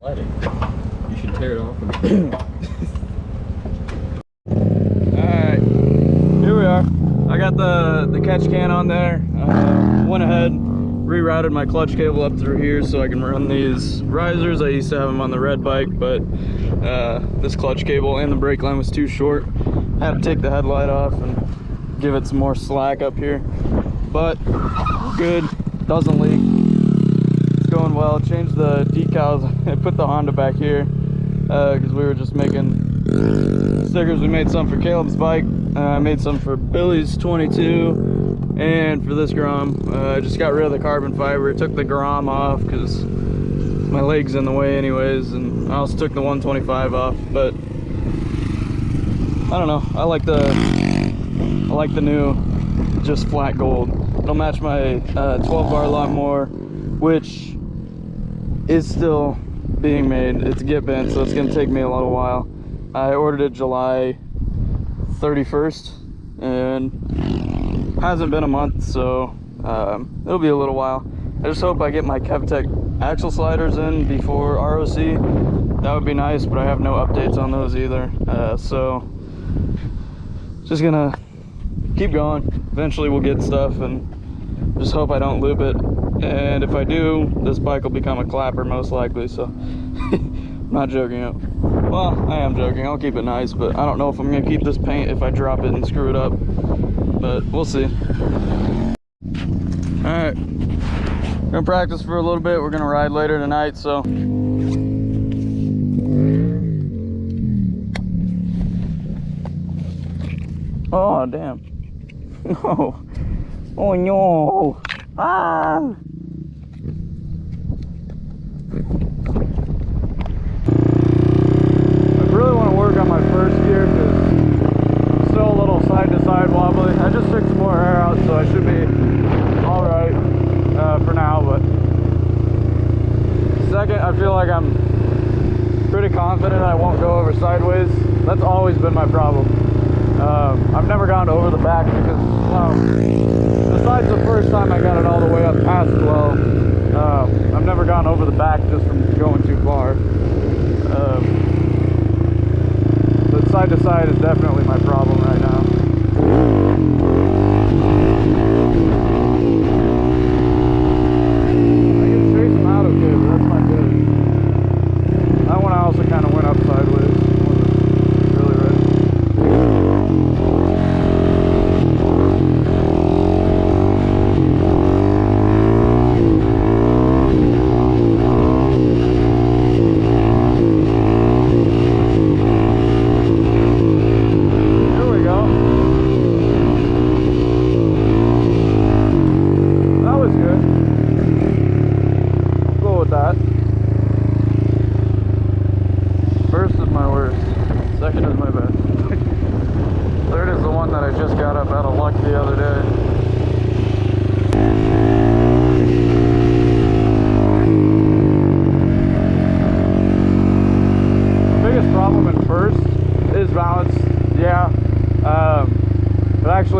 You should tear it off. Alright, here we are. I got the catch can on there. Went ahead, rerouted my clutch cable up through here so I can run these risers. I used to have them on the red bike, but this clutch cable and the brake line was too short. Had to take the headlight off and give it some more slack up here. But good, doesn't leak. It's going well. Changed the decals and put the Honda back here because we were just making stickers. We made some for Caleb's bike. I made some for Billy's 22 and for this Grom. I just got rid of the carbon fiber. Took the Grom off because my leg's in the way anyways, and I also took the 125 off. But I don't know. I like the new just flat gold. It'll match my 12 bar lawnmower, which is still being made. It's get bent, so it's gonna take me a little while. I ordered it July 31st and hasn't been a month, so it'll be a little while. I just hope I get my KevTech axle sliders in before ROC. That would be nice, but I have no updates on those either. So just gonna keep going. Eventually we'll get stuff, and just hope I don't loop it. And if I do, this bike will become a clapper most likely, so I'm not joking. Well, I am joking. I'll keep it nice, but I don't know if I'm gonna keep this paint if I drop it and screw it up, but we'll see. All right, gonna practice for a little bit. We're gonna ride later tonight, so oh damn. No. Oh no. Ah. I really want to work on my first gear because it's still a little side to side wobbly. I just took some more air out, so I should be all right for now. But second, I feel like I'm pretty confident I won't go over sideways. That's always been my problem. I've never gone over the back because, besides the first time I got it all the way up past 12, I've never gone over the back just from going too far. But side to side is definitely my problem right now. I can chase them out okay, but that's not good. That one I also kind of went up sideways. Really ready.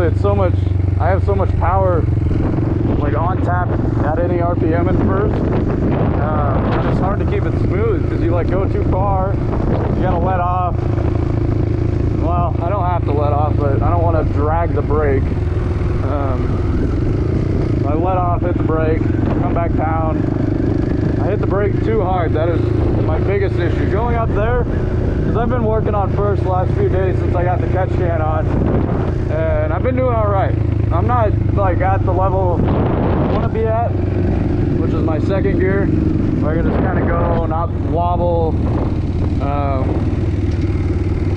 It's so much, I have so much power like on tap at any RPM at first, and it's hard to keep it smooth because you like go too far, you gotta let off. Well, I don't have to let off, but I don't want to drag the brake. I let off, hit the brake, come back down. I hit the brake too hard. That is my biggest issue. Going up there, because I've been working on first the last few days since I got the catch can on, and I've been doing all right. I'm not like at the level I want to be at, which is my second gear, where I can just kind of go, not wobble,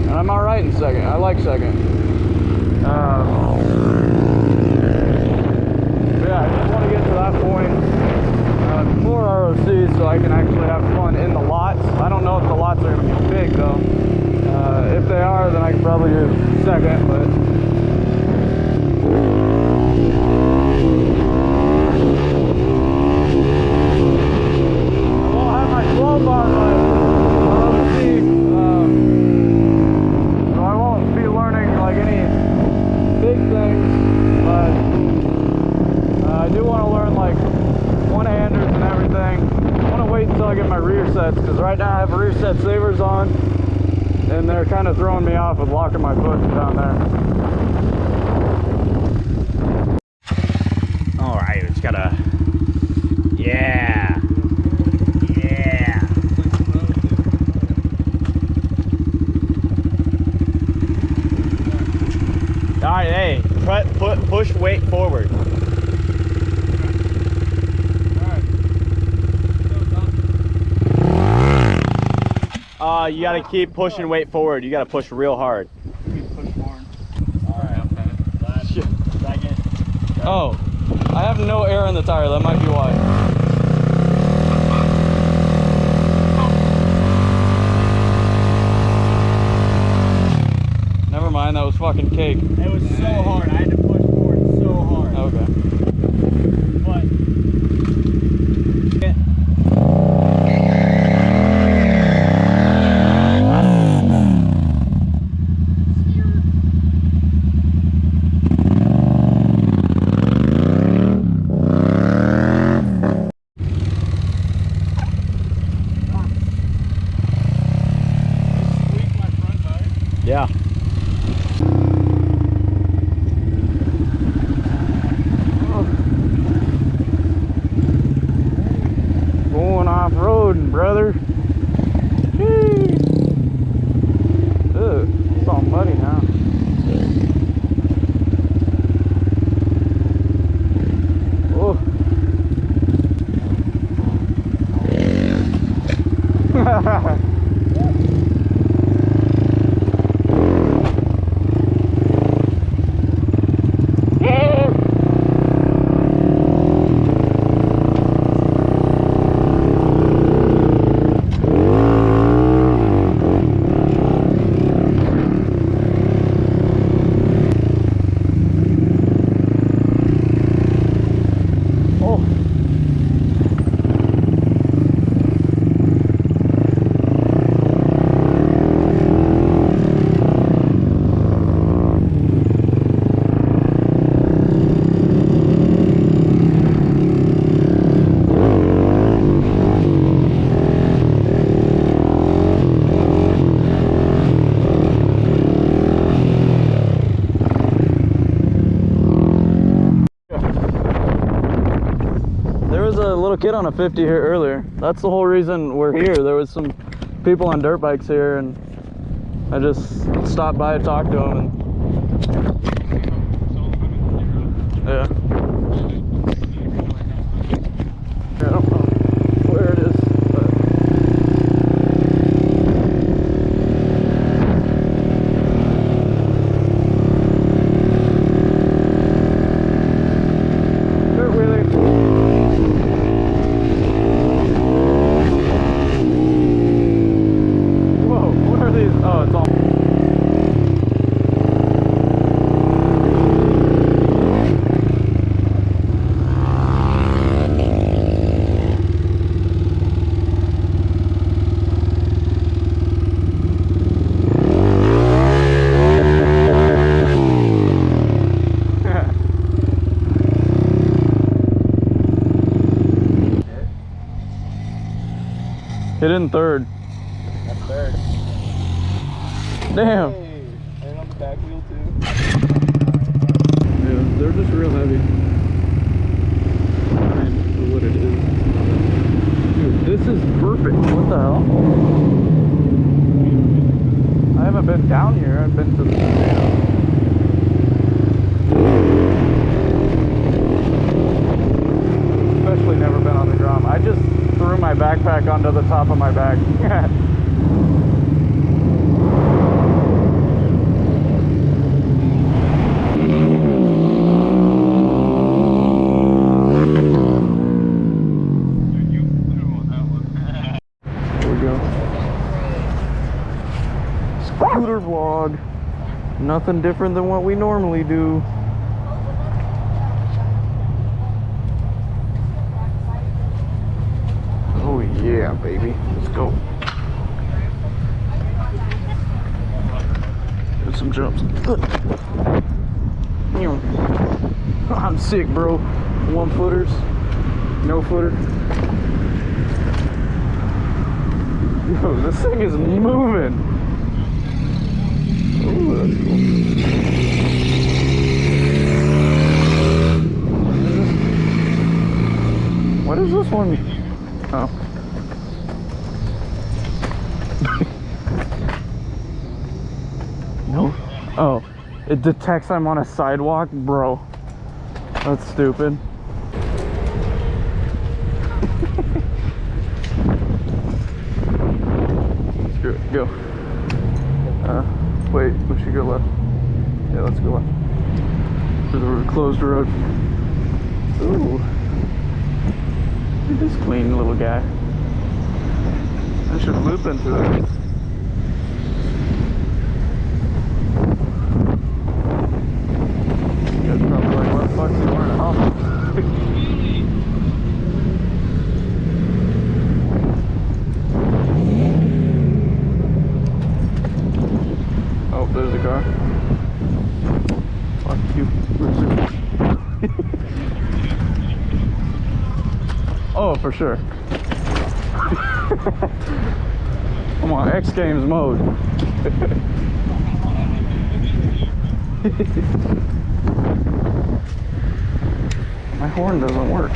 and I'm all right in second. I like second. Yeah, I just want to get to that point before ROC so I can actually have fun in the lots. I don't know if the lots are going to be big though. If they are, then I can probably do second, but I won't have my 12 bar left. So I won't be learning like any big things, but I do want to learn like one-handers and everything. I want to wait until I get my rear sets because right now I have rear set savers on, and they're kind of throwing me off with locking my foot down there. All right, it's gotta, yeah. Yeah. All right, hey, push weight forward. You gotta keep pushing weight forward. You gotta push real hard. Push forward. Alright. Second. Oh, I have no air in the tire. That might be why. Never mind, that was fucking cake. It was so hard. I had to push forward so hard. Okay. But yeah. Going off-roading, brother. Ugh, it's all muddy now. Oh. A little kid on a 50 here earlier. That's the whole reason we're here. There was some people on dirt bikes here, and I just stopped by to talk to them. And yeah, I don't know where it is, but dirt wheeler. Oh, it's all. Hit in third. That's third. Damn. Hey, and on the back wheel too. Yeah, they're just real heavy. For what it is. Dude, this is perfect. What the hell? I haven't been down here. I've been to the especially never been on the Grom. I just threw my backpack onto the top of my back. Scooter vlog. Nothing different than what we normally do. Oh yeah, baby. Let's go. Do some jumps. I'm sick, bro. 1-footers. No footer. Dude, this thing is moving. Ooh, that's cool. What is this one? Oh. No. Oh, it detects I'm on a sidewalk, bro. That's stupid. Screw it, go. Wait, we should go left. Yeah, let's go left. Through the closed road. Ooh. Look at this clean little guy. I should loop into it. You guys probably like, what the fuck's he doing? Oh. Oh, there's a car. Fuck you. Oh, for sure. I'm on X Games mode. My horn doesn't work.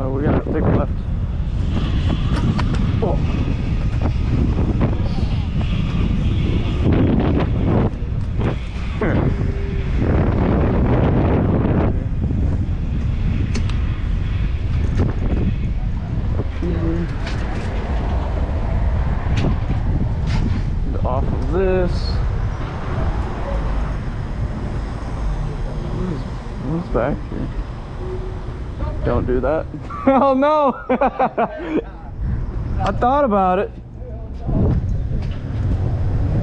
We gotta take a left. Oh. Off of this. What's back here? Don't do that. Oh no! I thought about it.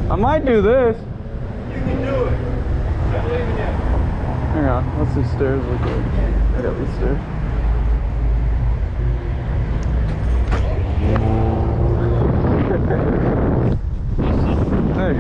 I might do this. You can do it. I believe in you. Hang on, what's these stairs look like? I got these stairs. Hey.